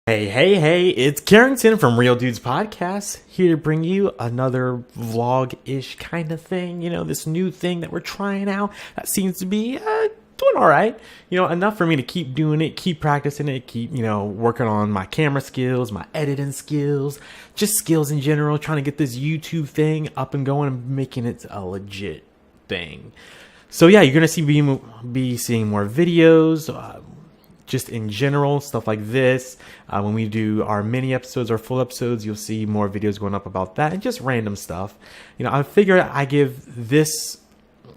Hey, it's Karrington from Real Dudes Podcast, here to bring you another vlog-ish kind of thing. This new thing that we're trying out that seems to be doing all right. Enough for me to keep doing it, keep practicing it, keep, working on my camera skills, my editing skills, just skills in general, trying to get this YouTube thing up and going and making it a legit thing. So yeah, you're going to be seeing more videos, just in general, stuff like this. When we do our mini episodes or full episodes, you'll see more videos going up about that and just random stuff. I figured I give this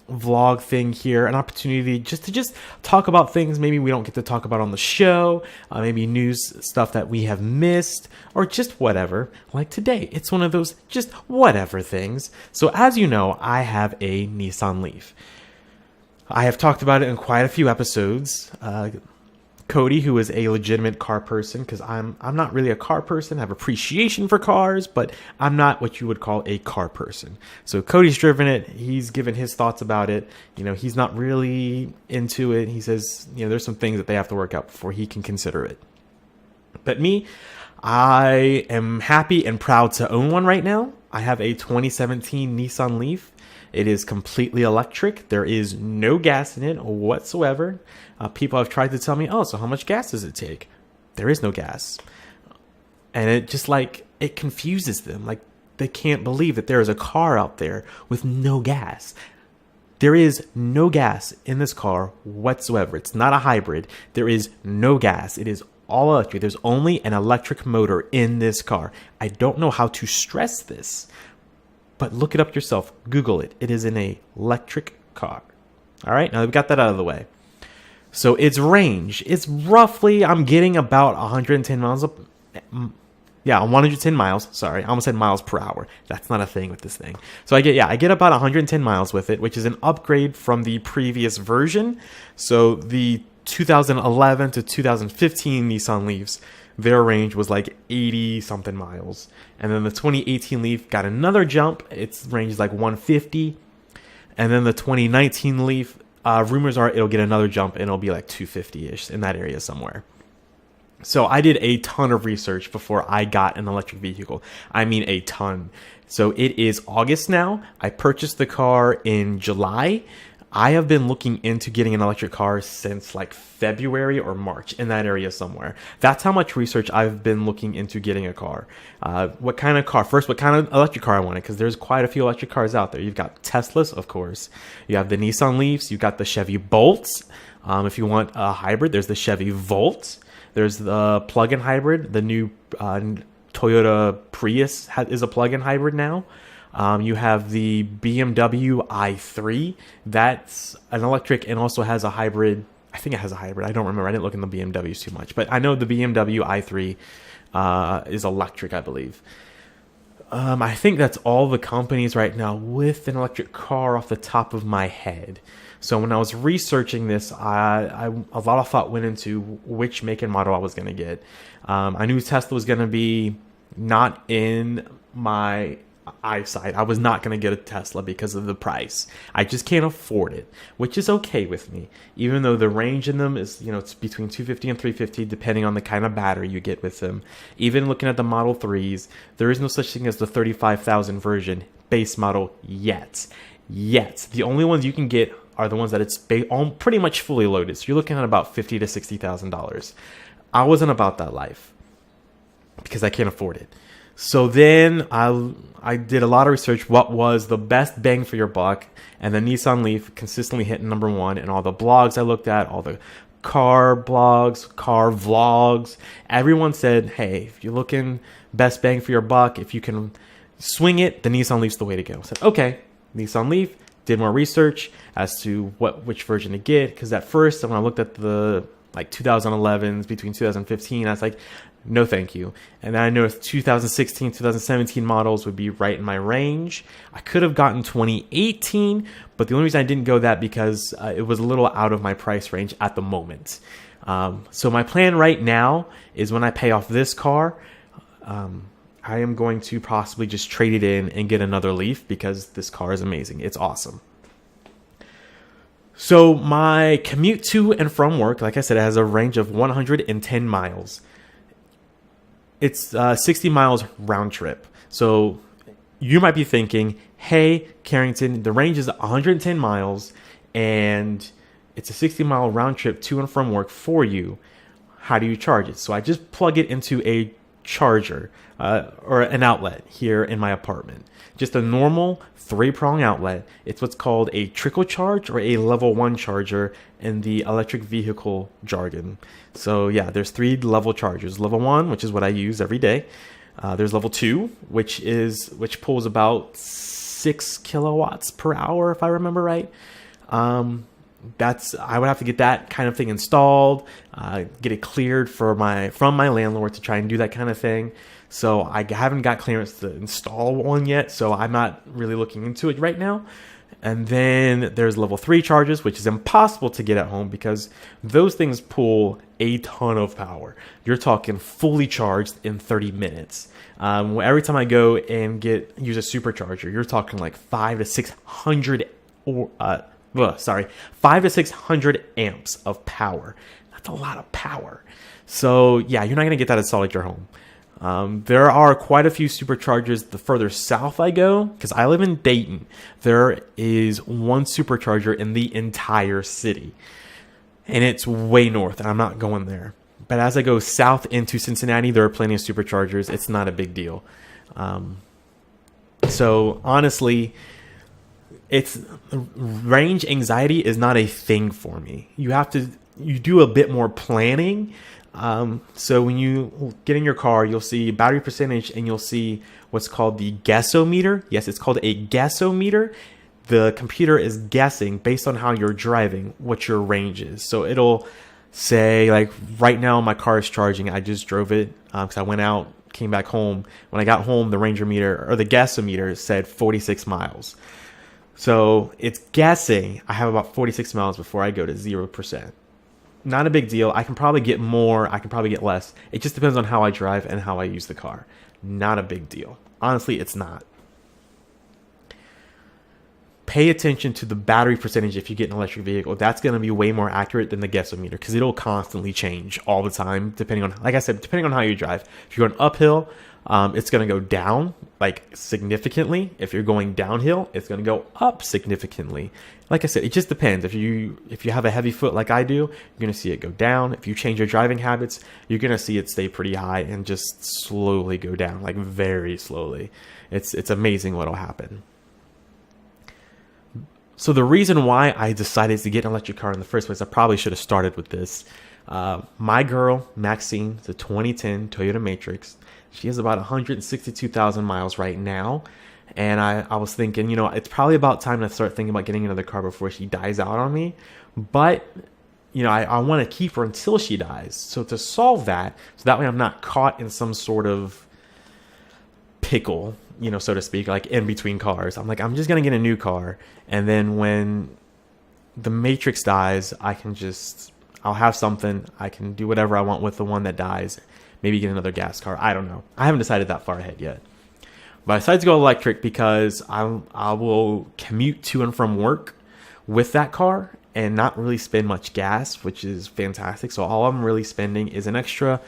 vlog thing here an opportunity to talk about things maybe we don't get to talk about on the show, maybe news stuff that we have missed, or just whatever. Like today, it's one of those just whatever things. So as you know, I have a Nissan Leaf. I have talked about it in quite a few episodes. Cody, who is a legitimate car person, because I'm not really a car person. I have appreciation for cars, but I'm not what you would call a car person. So Cody's driven it. He's given his thoughts about it. He's not really into it. He says, there's some things that they have to work out before he can consider it. But me, I am happy and proud to own one right now. I have a 2017 Nissan Leaf. It is completely electric. There is no gas in it whatsoever. People have tried to tell me, so how much gas does it take? There is no gas. And it confuses them. Like, they can't believe that there is a car out there with no gas. There is no gas in this car whatsoever. It's not a hybrid. There is no gas. It is all electric. There's only an electric motor in this car. I don't know how to stress this, but look it up yourself. Google it. It is an electric car. All right, now we've got that out of the way. So its range, it's roughly, I'm getting about 110 miles. 110 miles. Sorry, I almost said miles per hour. That's not a thing with this thing. So I get about 110 miles with it, which is an upgrade from the previous version. So the 2011 to 2015 Nissan Leafs, their range was like 80 something miles. And then the 2018 Leaf got another jump. Its range is like 150. And then the 2019 Leaf, rumors are it'll get another jump and it'll be like 250-ish in that area somewhere. So I did a ton of research before I got an electric vehicle. I mean a ton. So it is August now. I purchased the car in July. I have been looking into getting an electric car since like February or March, in that area somewhere. That's how much research I've been looking into getting a car. What kind of car? First, what kind of electric car I wanted, because there's quite a few electric cars out there. You've got Teslas, of course. You have the Nissan Leafs. You've got the Chevy Bolts. If you want a hybrid, there's the Chevy Volt. There's the plug-in hybrid. The new Toyota Prius is a plug-in hybrid now. You have the BMW i3. That's an electric and also has a hybrid. I think it has a hybrid. I don't remember. I didn't look in the BMWs too much. But I know the BMW i3 is electric, I believe. I think that's all the companies right now with an electric car off the top of my head. So when I was researching this, a lot of thought went into which make and model I was going to get. I knew Tesla was going to be not in my eyesight. I was not going to get a Tesla because of the price. I just can't afford it, which is okay with me. Even though the range in them is, it's between 250 and 350, depending on the kind of battery you get with them. Even looking at the Model 3s, there is no such thing as the 35,000 version base model yet. The only ones you can get are the ones that it's pretty much fully loaded. So you're looking at about $50,000 to $60,000. I wasn't about that life because I can't afford it. So then I did a lot of research. What was the best bang for your buck? And the Nissan Leaf consistently hit number one in all the blogs I looked at, all the car blogs, car vlogs. Everyone said, hey, if you're looking best bang for your buck, if you can swing it, the Nissan Leaf's the way to go. I said, okay, Nissan Leaf. Did more research as to which version to get. Because at first, when I looked at the 2011s between 2015, I was like, no thank you. And then I noticed 2016, 2017 models would be right in my range. I could have gotten 2018, but the only reason I didn't go that because it was a little out of my price range at the moment. So my plan right now is when I pay off this car, I am going to possibly just trade it in and get another Leaf because this car is amazing. It's awesome. So my commute to and from work, like I said, it has a range of 110 miles. It's 60 miles round trip. So you might be thinking, hey, Karrington, the range is 110 miles and it's a 60-mile round trip to and from work for you. How do you charge it? So I just plug it into a charger or an outlet here in my apartment. Just a normal 3-prong outlet. It's what's called a trickle charge or a level 1 charger in the electric vehicle jargon. So yeah, there's 3 level chargers. Level 1, which is what I use every day. There's level 2, which pulls about 6 kilowatts per hour, if I remember right. I would have to get that kind of thing installed, get it cleared from my landlord to try and do that kind of thing. So I haven't got clearance to install one yet, so I'm not really looking into it right now. And then there's level 3 charges, which is impossible to get at home because those things pull a ton of power. You're talking fully charged in 30 minutes. Every time I go and use a supercharger, you're talking like 5 to 600 amps of power. That's a lot of power. So yeah, you're not going to get that installed at your home. There are quite a few superchargers the further south I go, because I live in Dayton. There is one supercharger in the entire city, and it's way north, and I'm not going there. But as I go south into Cincinnati, there are plenty of superchargers. It's not a big deal. So honestly, range anxiety is not a thing for me. You do a bit more planning. So when you get in your car, you'll see battery percentage and you'll see what's called the guessometer. Yes, it's called a guessometer. The computer is guessing based on how you're driving what your range is. So it'll say, like, right now my car is charging. I just drove it because I went out, came back home. When I got home, the ranger meter or the guessometer said 46 miles. So it's guessing I have about 46 miles before I go to 0%. Not a big deal. I can probably get more. I can probably get less. It just depends on how I drive and how I use the car. Not a big deal. Honestly, it's not. Pay attention to the battery percentage if you get an electric vehicle. That's going to be way more accurate than the guessometer because it'll constantly change all the time depending on, like I said, depending on how you drive. If you're going uphill, it's going to go down like significantly. If you're going downhill, it's going to go up significantly. Like I said, it just depends. If you have a heavy foot like I do, you're going to see it go down. If you change your driving habits, you're going to see it stay pretty high and just slowly go down, like very slowly. It's amazing what'll happen. So the reason why I decided to get an electric car in the first place, I probably should have started with this. My girl, Maxine, the 2010 Toyota Matrix. She has about 162,000 miles right now. And I was thinking, it's probably about time to start thinking about getting another car before she dies out on me. But, I want to keep her until she dies. So to solve that, so that way I'm not caught in some sort of pickle, so to speak, like in between cars. I'm just going to get a new car. And then when the Matrix dies, I'll have something. I can do whatever I want with the one that dies. Maybe get another gas car. I don't know. I haven't decided that far ahead yet. But I decided to go electric because I will commute to and from work with that car and not really spend much gas, which is fantastic. So all I'm really spending is an extra.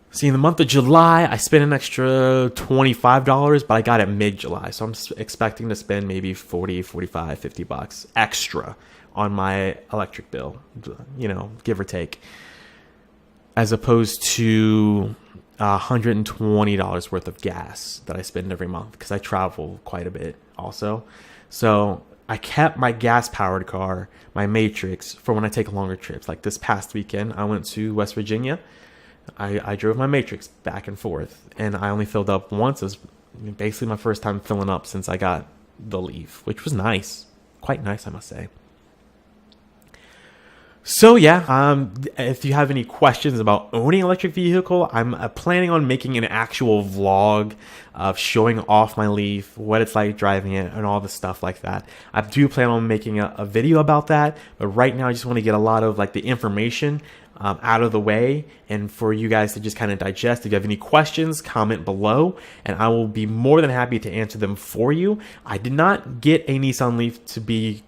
See, in the month of July, I spent an extra $25, but I got it mid-July. So I'm expecting to spend maybe $40, $45, $50 extra on my electric bill, give or take, as opposed to $120 worth of gas that I spend every month because I travel quite a bit also. So I kept my gas-powered car, my Matrix, for when I take longer trips. Like this past weekend, I went to West Virginia. I drove my Matrix back and forth, and I only filled up once. It was basically my first time filling up since I got the Leaf, which was nice. Quite nice, I must say. So yeah, if you have any questions about owning an electric vehicle, I'm planning on making an actual vlog of showing off my Leaf, what it's like driving it, and all the stuff like that. I do plan on making a video about that, but right now I just want to get a lot of like the information out of the way and for you guys to just kind of digest. If you have any questions, comment below, and I will be more than happy to answer them for you. I did not get a Nissan Leaf to be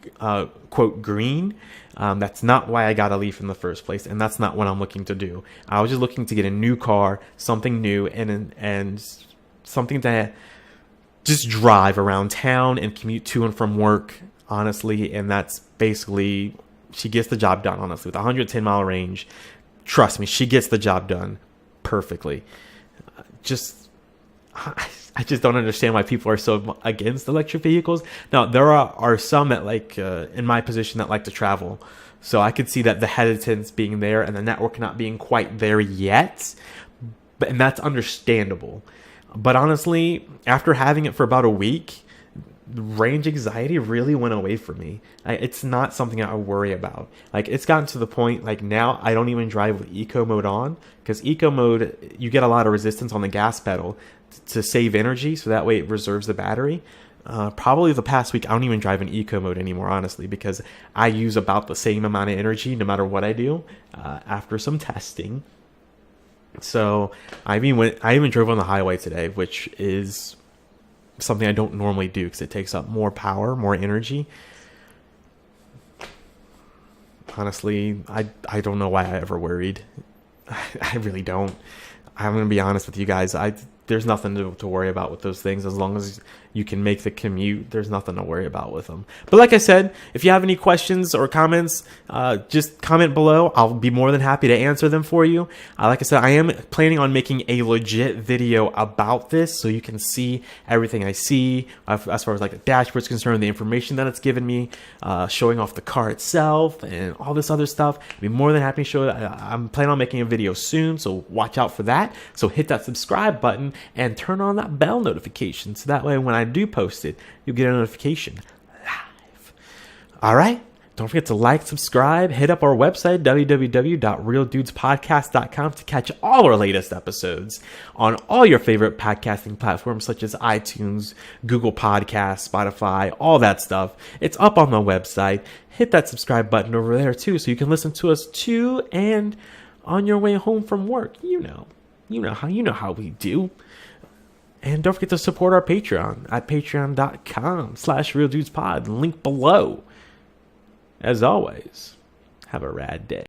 quote green. That's not why I got a Leaf in the first place, and that's not what I'm looking to do. I was just looking to get a new car, something new, and something to just drive around town and commute to and from work, honestly. And that's basically, she gets the job done, honestly. With a 110-mile range, trust me, she gets the job done perfectly. I just don't understand why people are so against electric vehicles. Now, there are some that in my position that like to travel. So I could see that the hesitance being there and the network not being quite there yet. And that's understandable. But honestly, after having it for about a week, range anxiety really went away from me. It's not something I worry about. It's gotten to the point, now I don't even drive with eco mode on, because eco mode, you get a lot of resistance on the gas pedal to save energy, so that way it reserves the battery. Probably the past week, I don't even drive in eco mode anymore, honestly, because I use about the same amount of energy no matter what I do after some testing. So I even drove on the highway today, which is something I don't normally do because it takes up more power, more energy. Honestly, I don't know why I ever worried. I really don't. I'm going to be honest with you guys. There's nothing to worry about with those things. As long as you can make the commute, there's nothing to worry about with them. But like I said, if you have any questions or comments, just comment below. I'll be more than happy to answer them for you. Like I said, I am planning on making a legit video about this so you can see everything I see as far as the dashboard's concerned, the information that it's given me, showing off the car itself and all this other stuff. I'll be more than happy to show it. I'm planning on making a video soon, so watch out for that. So hit that subscribe button and turn on that bell notification so that way when I do post it, you'll get a notification live. All right. Don't forget to like, subscribe, hit up our website, www.realdudespodcast.com, to catch all our latest episodes on all your favorite podcasting platforms such as iTunes, Google Podcasts, Spotify, all that stuff. It's up on the website. Hit that subscribe button over there too so you can listen to us too and on your way home from work. You know how we do. And don't forget to support our Patreon at patreon.com/realdudespod. Link below. As always, have a rad day.